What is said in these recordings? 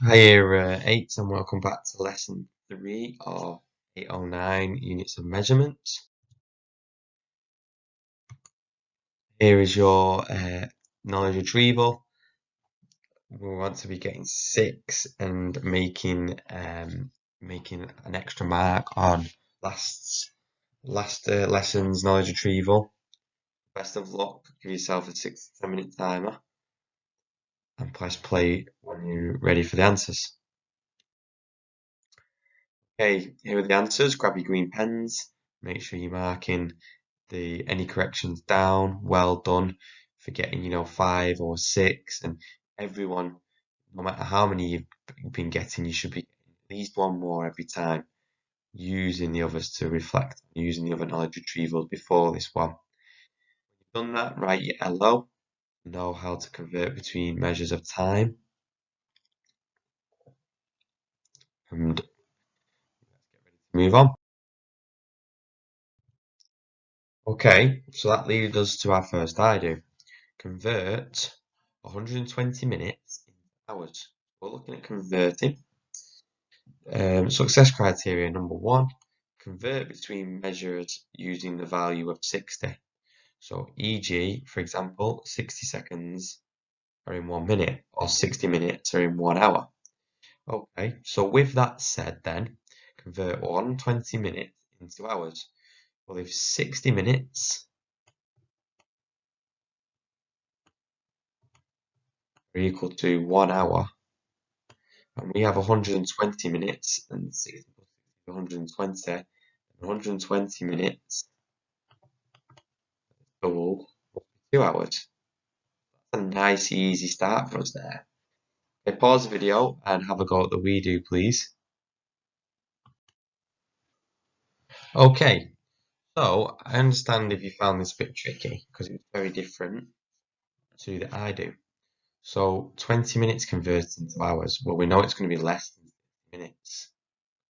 Hi, Year 8, and welcome back to lesson 3 of 809 units of measurement. Here is your knowledge retrieval. We want to be getting 6 and making an extra mark on last lesson's knowledge retrieval. Best of luck. Give yourself a 6 to 10 minute timer and press play when you're ready for the answers. Okay, here are the answers. Grab your green pens. Make sure you're marking any corrections down. Well done for getting 5 or 6. And everyone, no matter how many you've been getting, you should be getting at least one more every time, using the others to reflect, using the other knowledge retrievals before this one. When you've done that, write your LO. Know how to convert between measures of time. And let's get ready to move on. Okay, so that leads us to our first I do. Convert 120 minutes into hours. We're looking at converting. Success criteria number 1, convert between measures using the value of 60. So e.g., for example, 60 seconds are in 1 minute, or 60 minutes are in 1 hour. Okay, so with that said then, convert 120 minutes into hours. Well, if 60 minutes are equal to 1 hour, and we have 120 minutes, and 60 plus 120, and 120 minutes doubled 2 hours. That's a nice easy start for us there. Okay, pause the video and have a go at the we do, please. Okay, so I understand if you found this a bit tricky because it's very different to the I do. So 20 minutes converted into hours. Well, we know it's going to be less than 60 minutes.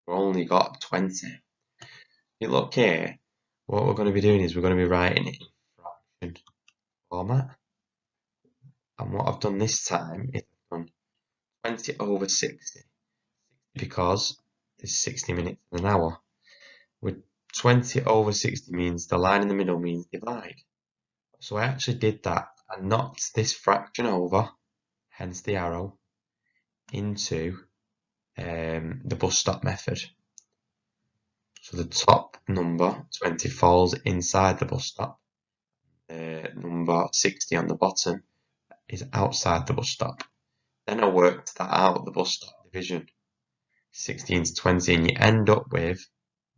We've only got 20. If you look here, what we're going to be doing is we're going to be writing it in fraction format. And what I've done this time is I've done 20 over 60 because there's 60 minutes in an hour. With 20 over 60 means the line in the middle means divide. So I actually did that and knocked this fraction over, hence the arrow, into the bus stop method. So the top number, 20, falls inside the bus stop. Number 60 on the bottom is outside the bus stop. Then I worked that out, the bus stop division. 16 to 20, and you end up with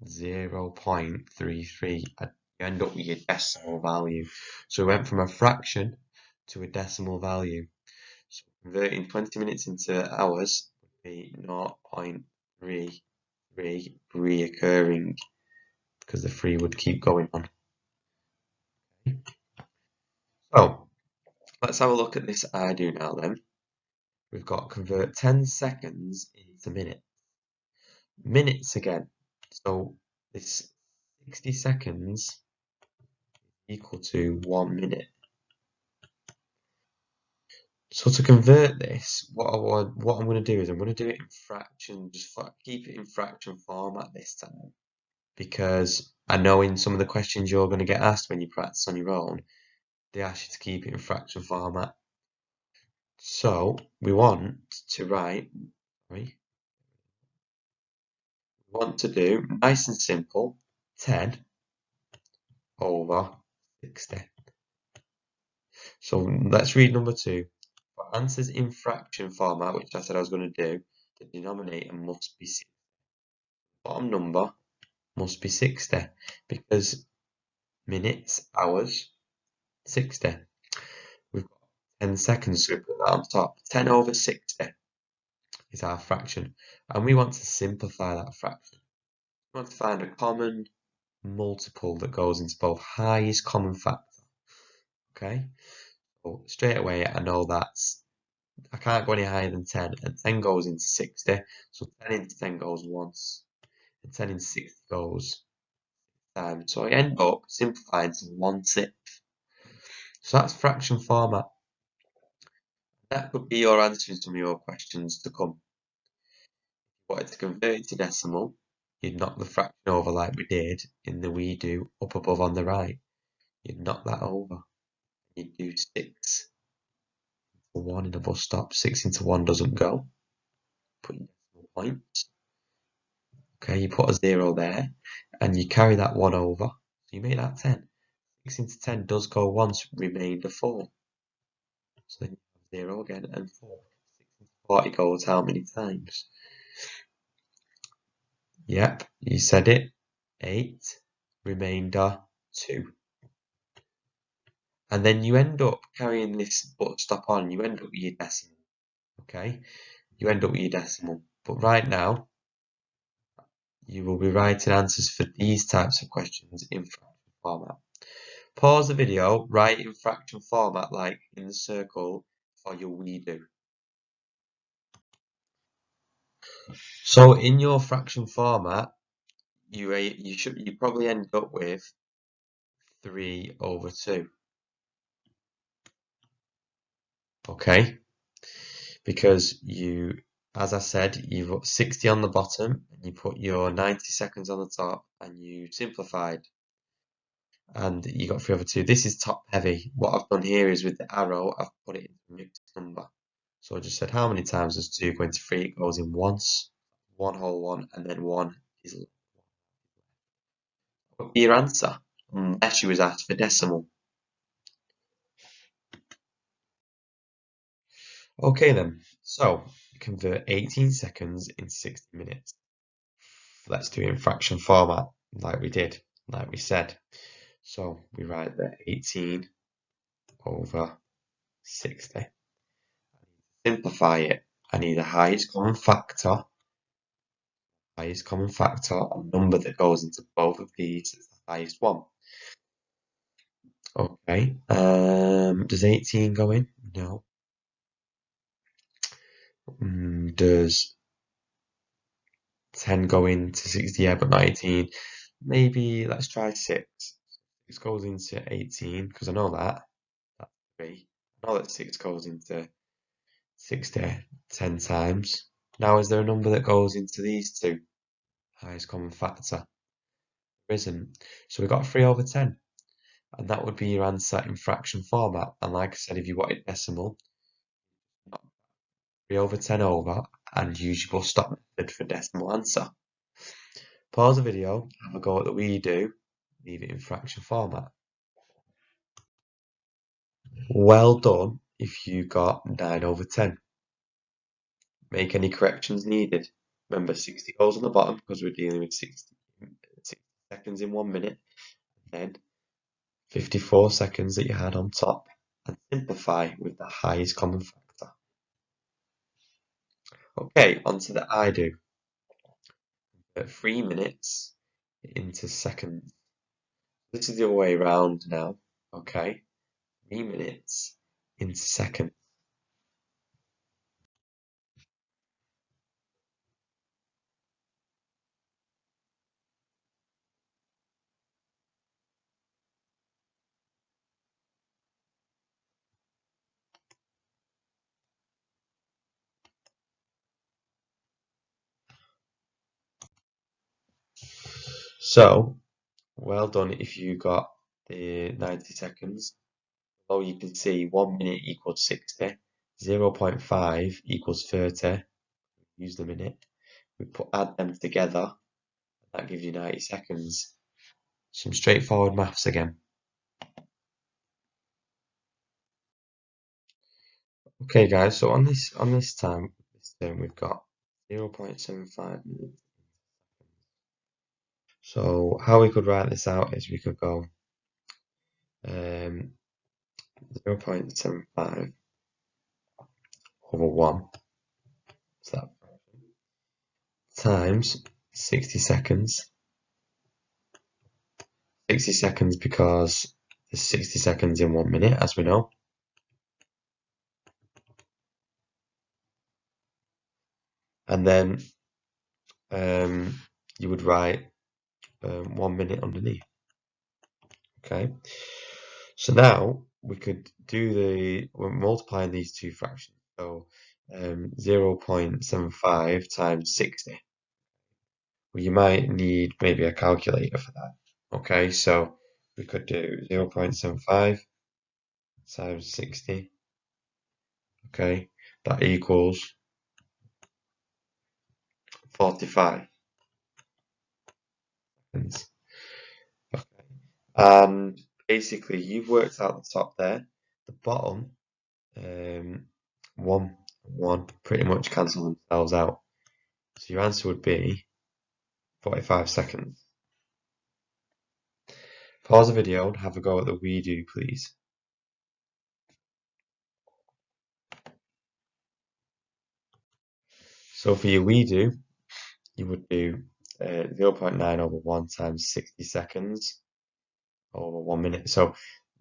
0.33. You end up with your decimal value. So we went from a fraction to a decimal value. So converting 20 minutes into hours would be 0.33 reoccurring, because the 3 would keep going on. So let's have a look at this I do now then. We've got convert 10 seconds into minutes. Minutes again. So this 60 seconds equal to 1 minute. So to convert this, what I'm going to do is I'm going to do it in fraction, just keep it in fraction format this time, because I know in some of the questions you're going to get asked when you practice on your own, they ask you to keep it in fraction format. So we want to do nice and simple, 10 over 60. So let's read number 2. For answers in fraction format, which I said I was going to do, the denominator must be 60. Bottom number must be 60 because minutes, hours, 60. We've got 10 seconds, so we put that on top. 10 over 60 is our fraction, and we want to simplify that fraction. We want to find a common multiple that goes into both highest common factor. Okay, so straight away I know I can't go any higher than 10, and 10 goes into 60, so 10 into 10 goes once, and 10 into 60 goes times. So I end up simplifying to 1/6. So that's fraction format. That could be your answer to some of your questions to come. wanted to convert it to decimal, you'd knock the fraction over like we did in the we do up above on the right. You'd knock that over. You'd do 6 into 1 in a bus stop. 6 into 1 doesn't go. Put your decimal points. Okay, you put a 0 there, and you carry that 1 over. So you make that 10. 6 into 10 does go once, remainder 4. So then you have 0 again, and 4. 6 into 40 goes how many times? Yep, you said it. 8, remainder 2. And then you end up carrying this but stop on, you end up with your decimal. Okay? You end up with your decimal. But right now, you will be writing answers for these types of questions in fraction format. Pause the video, write in fraction format like in the circle for your we do. So in your fraction format, you probably end up with 3 over 2. Okay? Because as I said, you've got 60 on the bottom, and you put your 90 seconds on the top, and you simplified, and you got 3 over 2. This is top heavy. What I've done here is with the arrow, I've put it in a mixed number. So I just said, how many times does 2 go into 3? It goes in once, 1 whole 1, and then 1 is your answer, unless you was asked for decimal. Okay then, so convert 18 seconds in 60 minutes. Let's do it in fraction format, like we did, like we said. So we write the 18 over 60. Simplify it. I need a highest common factor, a number that goes into both of these is the highest one. Okay, does 18 go in? No. Does 10 go into 60? Yeah, but not 18. Maybe let's try 6. 6 goes into 18, because I know that. That's 3. I know that 6 goes into 60 10 times. Now, is there a number that goes into these two? Highest common factor. There isn't. So we've got 3 over 10. And that would be your answer in fraction format. And like I said, if you wanted decimal, 3 over 10 over, and use your bus stop method for decimal answer. Pause the video, have a go at the we do, leave it in fraction format. Well done if you got 9 over 10. Make any corrections needed. Remember, 60 goes on the bottom because we're dealing with 60 seconds in 1 minute. Then 54 seconds that you had on top, and simplify with the highest common factor. Okay, onto the I do. 3 minutes into seconds. This is the other way around now. Okay, 3 minutes into seconds. So, well done if you got the 90 seconds. Below you can see 1 minute equals 60, 0.5 equals 30. Use the minute. Add them together. That gives you 90 seconds. Some straightforward maths again. Okay, guys. So on this term, we've got 0.75 minutes. So how we could write this out is we could go 0.75 over 1, so that times 60 seconds. 60 seconds because there's 60 seconds in 1 minute, as we know. And then you would write 1 minute underneath. Okay. So now we could we're multiplying these two fractions. So 0.75 times 60. Well, you might need maybe a calculator for that. Okay, so we could do 0.75 times 60. Okay, that equals 45 seconds. Okay. And basically, you've worked out the top there. The bottom, um, one pretty much cancel themselves out. So your answer would be 45 seconds. Pause the video and have a go at the we do, please. So for your we do, you would do 0.9 over 1 times 60 seconds over 1 minute. So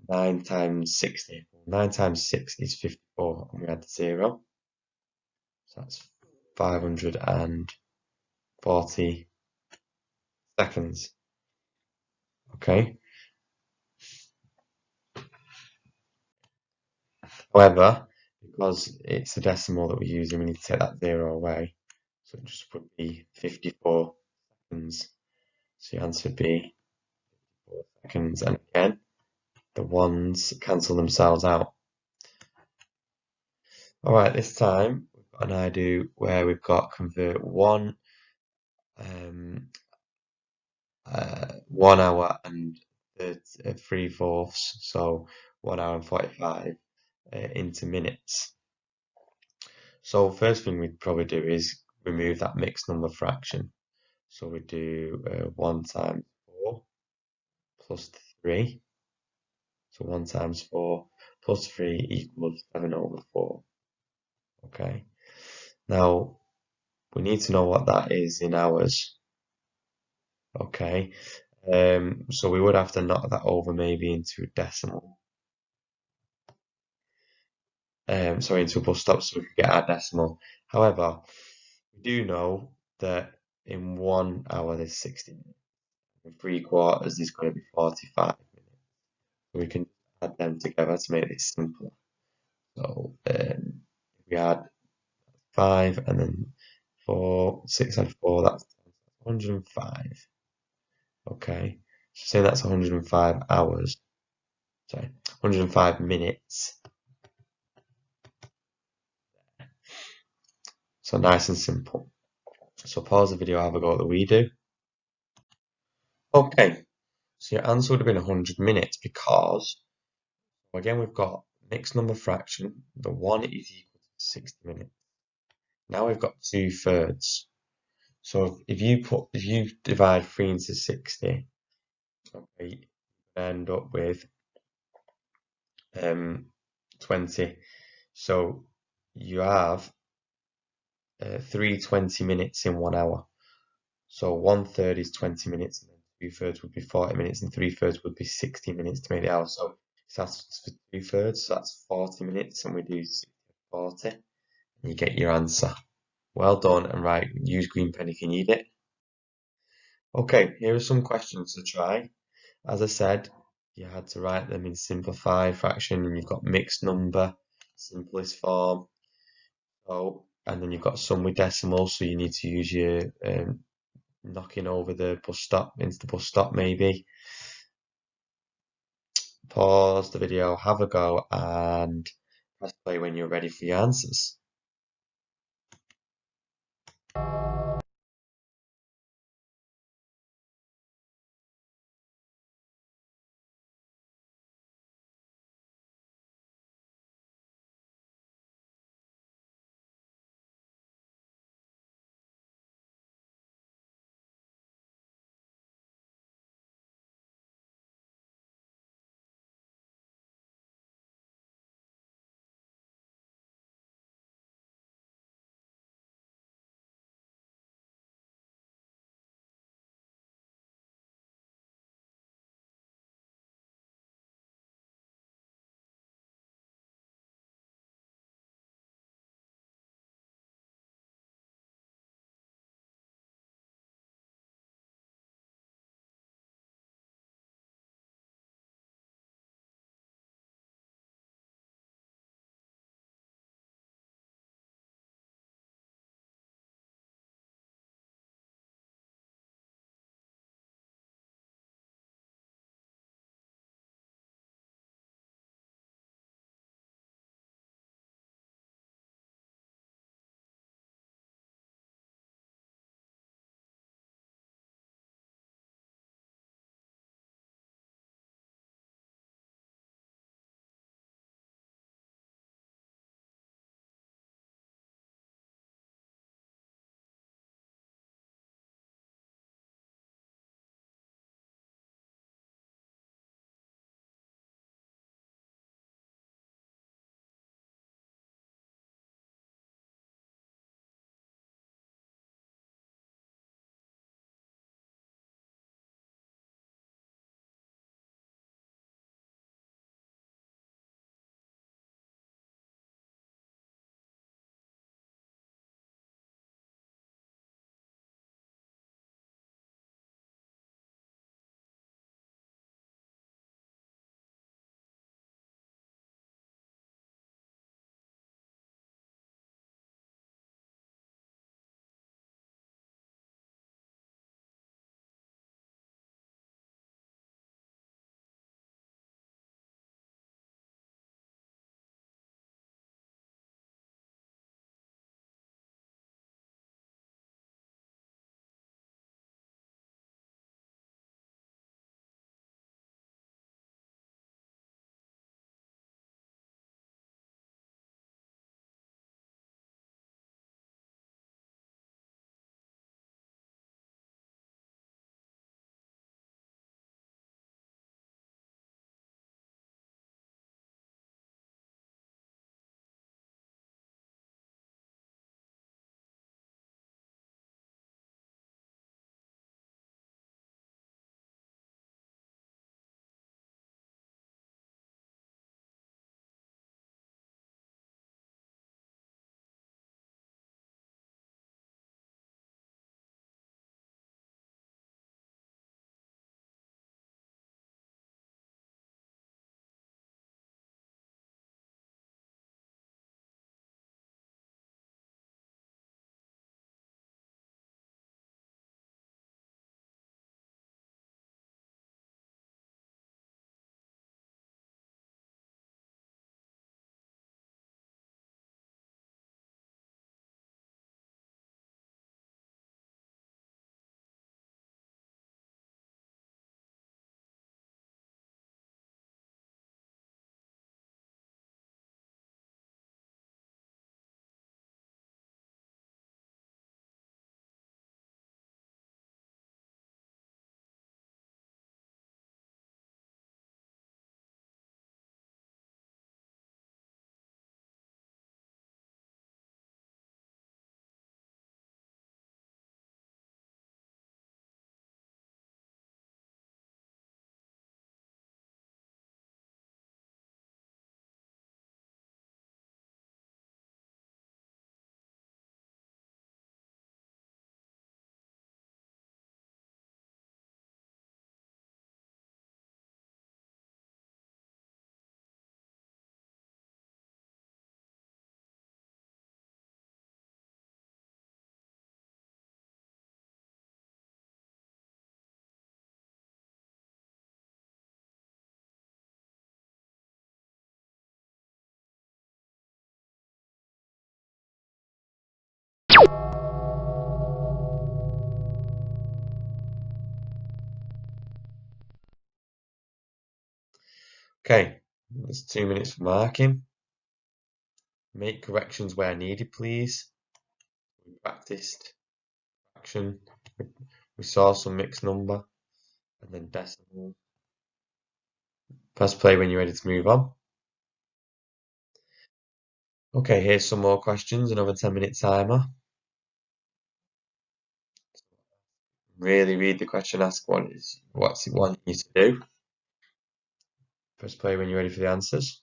9 times 60. 9 times 6 is 54, and we add 0. So that's 540 seconds. Okay. However, because it's a decimal that we're using, we need to take that 0 away. So it just would be 54 seconds. So your answer would be 4 seconds. And again, the ones cancel themselves out. All right, this time we've got an idea where we've got convert 1 hour and 3/4, so 1 hour and 45 into minutes. So first thing we'd probably do is remove that mixed number fraction. So we do 1 times 4 plus 3. So 1 times 4 plus 3 equals 7 over 4. Okay. Now we need to know what that is in hours. Okay. So we would have to knock that over maybe into a decimal. Sorry, into a bus stop so we can get our decimal. However, we do know that in 1 hour there's 60 minutes. In 3/4 there's going to be 45 minutes. So we can add them together to make this simpler. So we add 5 and then 4, 6 and 4, that's 105. Okay, so say that's 105 hours. Sorry, 105 minutes. So nice and simple. So pause the video, have a go at the we do. Okay, so your answer would have been 100 minutes because, again, we've got mixed number fraction. The 1 is equal to 60 minutes. Now we've got 2/3. So if you divide 3 into 60, okay, you end up with 20. So you have 3 20 minutes in 1 hour. So 1/3 is 20 minutes, and then 2/3 would be 40 minutes, and 3/3 would be 60 minutes to make the hour. So that's for 2/3, so that's 40 minutes, and we do 60 40, and you get your answer. Well done, and right, use green pen if you need it. Okay, here are some questions to try. As I said, you had to write them in simplified fraction, and you've got mixed number, simplest form. So, and then you've got some with decimals, so you need to use your knocking over the bus stop into the bus stop maybe. Pause the video, have a go, and press play when you're ready for your answers. Okay, there's 2 minutes for marking. Make corrections where needed, please. We practiced fraction. We saw some mixed number and then decimal. Press play when you're ready to move on. Okay, here's some more questions, another 10-minute timer. Really read the question, ask what's it want you to do. Press play when you're ready for the answers.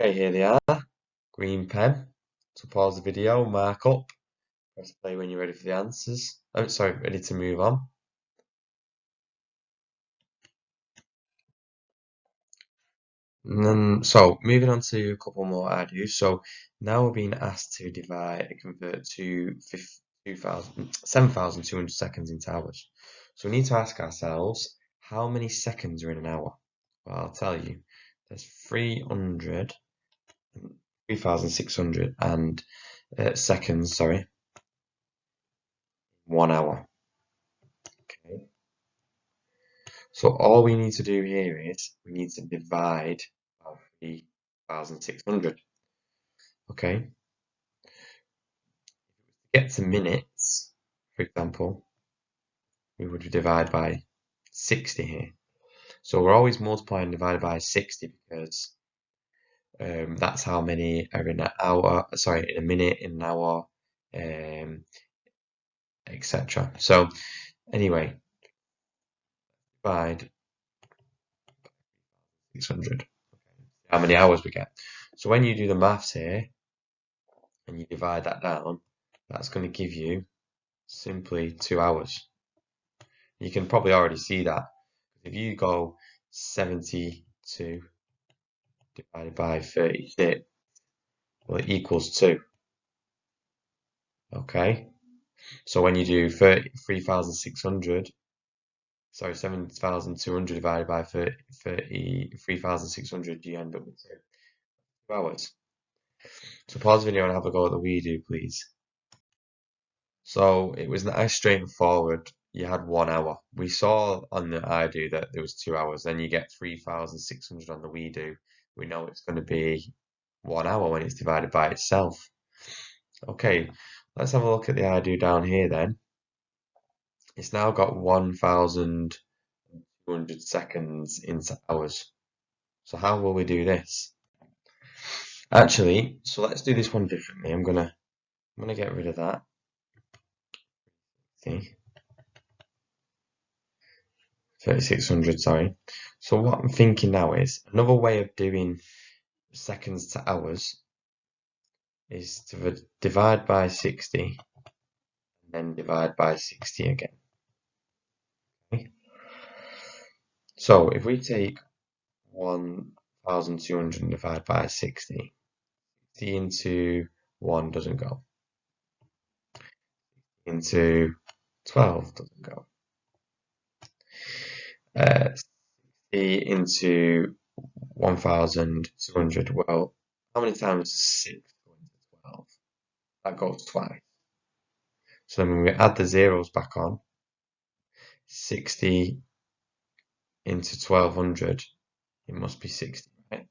Okay, here they are. Green pen. So pause the video, mark up, press play when you're ready for the answers. Oh, sorry, ready to move on. And then, so moving on to a couple more I do. So now we're being asked to convert to 7,200 seconds into hours. So we need to ask ourselves, how many seconds are in an hour? Well, I'll tell you. There's 3,600 and seconds, sorry, 1 hour. Okay. So all we need to do here is we need to divide by 3,600. Okay. To get to minutes, for example, we would divide by 60 here. So we're always multiplying divided by 60 because that's how many are in an hour, sorry, in a minute, in an hour, etc. So anyway, divide 600. How many hours we get. So when you do the maths here and you divide that down, that's going to give you simply 2 hours. You can probably already see that. If you go 72 divided by 36, well, it equals 2. Okay, so when you do 3,600, sorry, 7,200 divided by 3,600, you end up with 2 hours. So pause the video and have a go at the we do, please. So it was nice straightforward. You had 1 hour. We saw on the I do that there was 2 hours. Then you get 3,600 on the we do. We know it's going to be 1 hour when it's divided by itself. Okay, let's have a look at the I do down here then. It's now got 1,200 seconds into hours. So how will we do this? Actually, so let's do this one differently. I'm gonna get rid of that. See? 3,600, sorry. So what I'm thinking now is another way of doing seconds to hours is to divide by 60 and then divide by 60 again. Okay. So if we take 1,200 and divide by 60, 60 into 1 doesn't go. Into 12 doesn't go. 60 into 1,200, well, how many times is 6 go into 12? That goes twice. So then when we add the zeros back on, 60 into 1,200, it must be 60, right?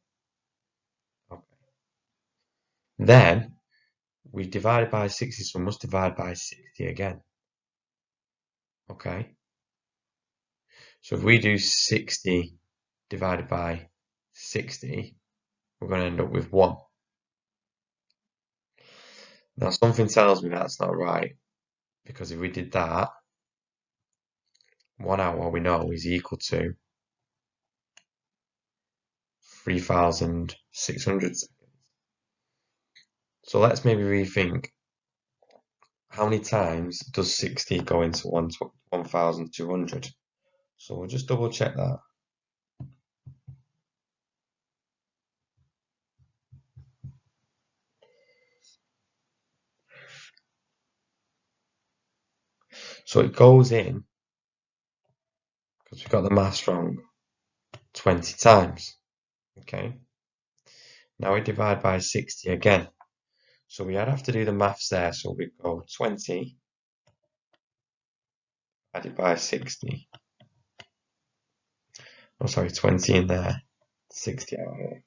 Okay. Then we divided by 60, so we must divide by 60 again. Okay. So if we do 60 divided by 60, we're going to end up with 1. Now something tells me that's not right, because if we did that, 1 hour we know is equal to 3,600 seconds. So let's maybe rethink, how many times does 60 go into 1,200? So we'll just double check that. So it goes in, because we got the maths wrong, 20 times. Okay. Now we divide by 60 again. So we'd have to do the maths there. So we go 20 divided by 60. Oh, sorry, 20 in there, 60 out here.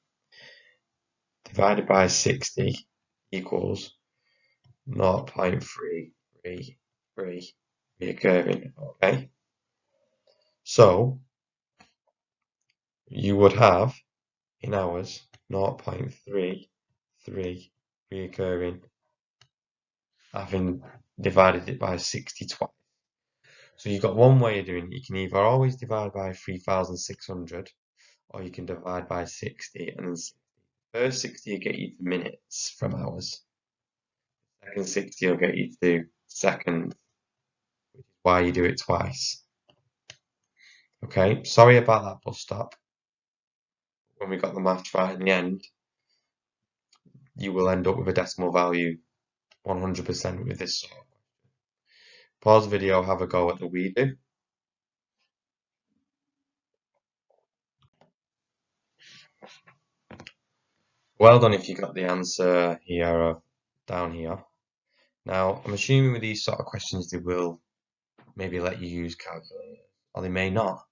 Divided by 60 equals 0.333 reoccurring. Okay. So you would have in hours 0.33 reoccurring, having divided it by 60 twice. So you've got one way of doing it. You can either always divide by 3,600 or you can divide by 60 and then first 60 will get you to minutes from hours. Second 60 will get you to seconds, which is why you do it twice. Okay, sorry about that bus stop. When we got the maths right in the end, you will end up with a decimal value 100% with this sort. Pause the video, have a go at the we do. Well done if you got the answer here or down here. Now, I'm assuming with these sort of questions they will maybe let you use calculators, or they may not.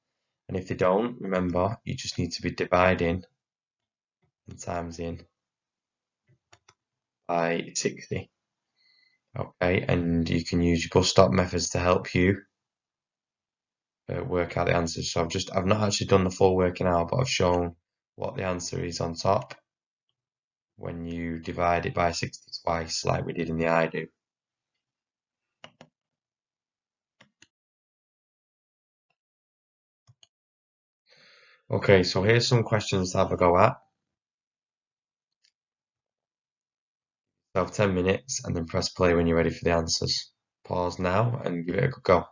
And if they don't, remember, you just need to be dividing and times in by 60. Okay, and you can use your bus stop methods to help you work out the answers. So I've not actually done the full working out, but I've shown what the answer is on top when you divide it by 60 twice, like we did in the I do. Okay, so here's some questions to have a go at. So have 10 minutes and then press play when you're ready for the answers. Pause now and give it a good go.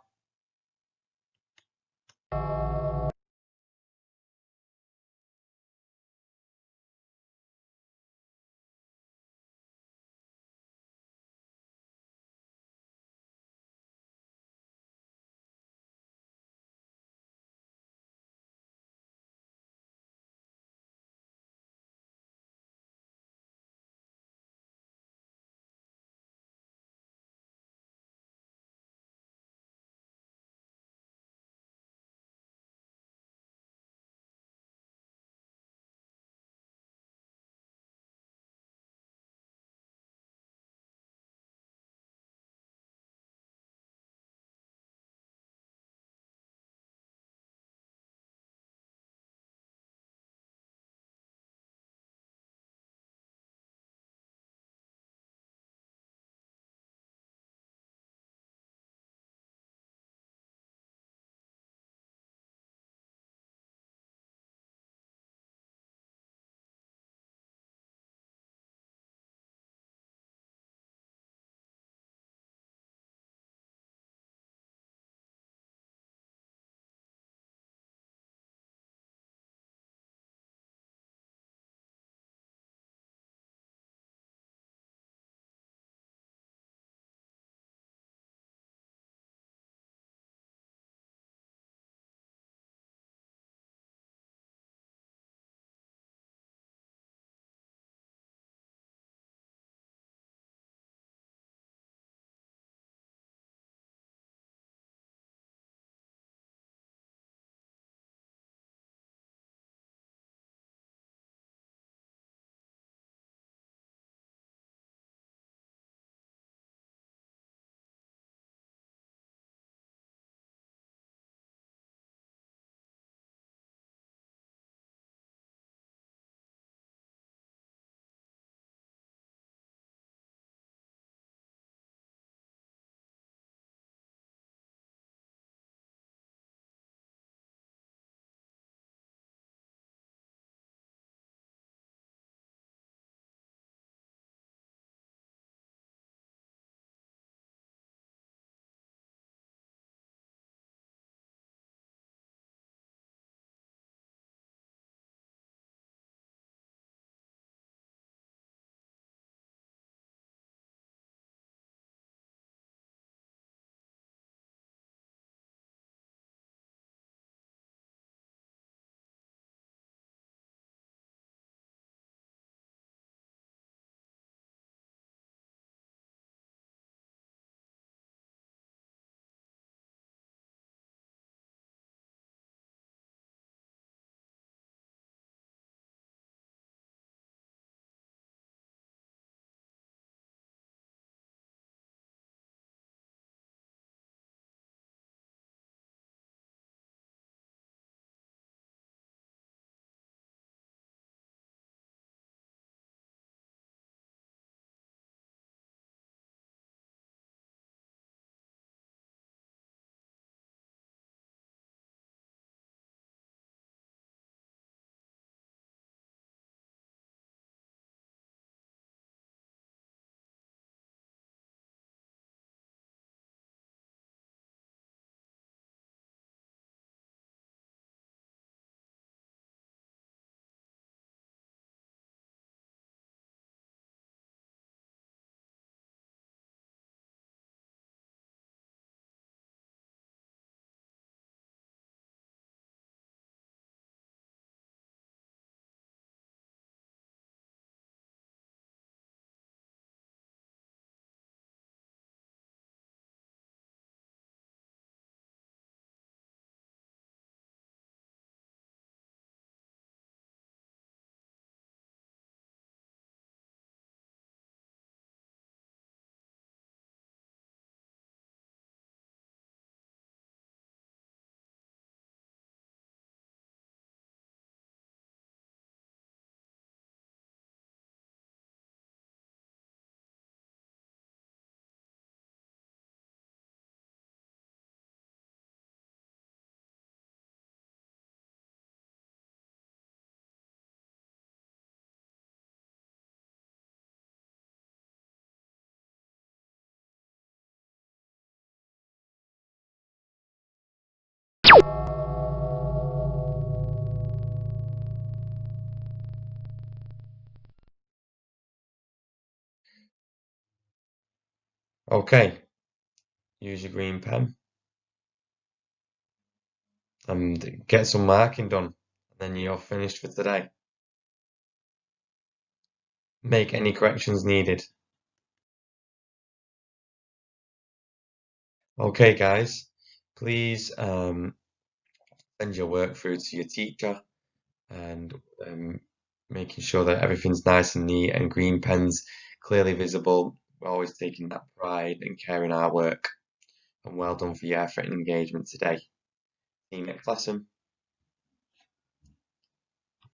Okay, use your green pen and get some marking done. And then you're finished for today. Make any corrections needed. Okay, guys, please send your work through to your teacher and making sure that everything's nice and neat and green pens clearly visible. We're always taking that pride and care in our work. And well done for your effort and engagement today. See you next lesson.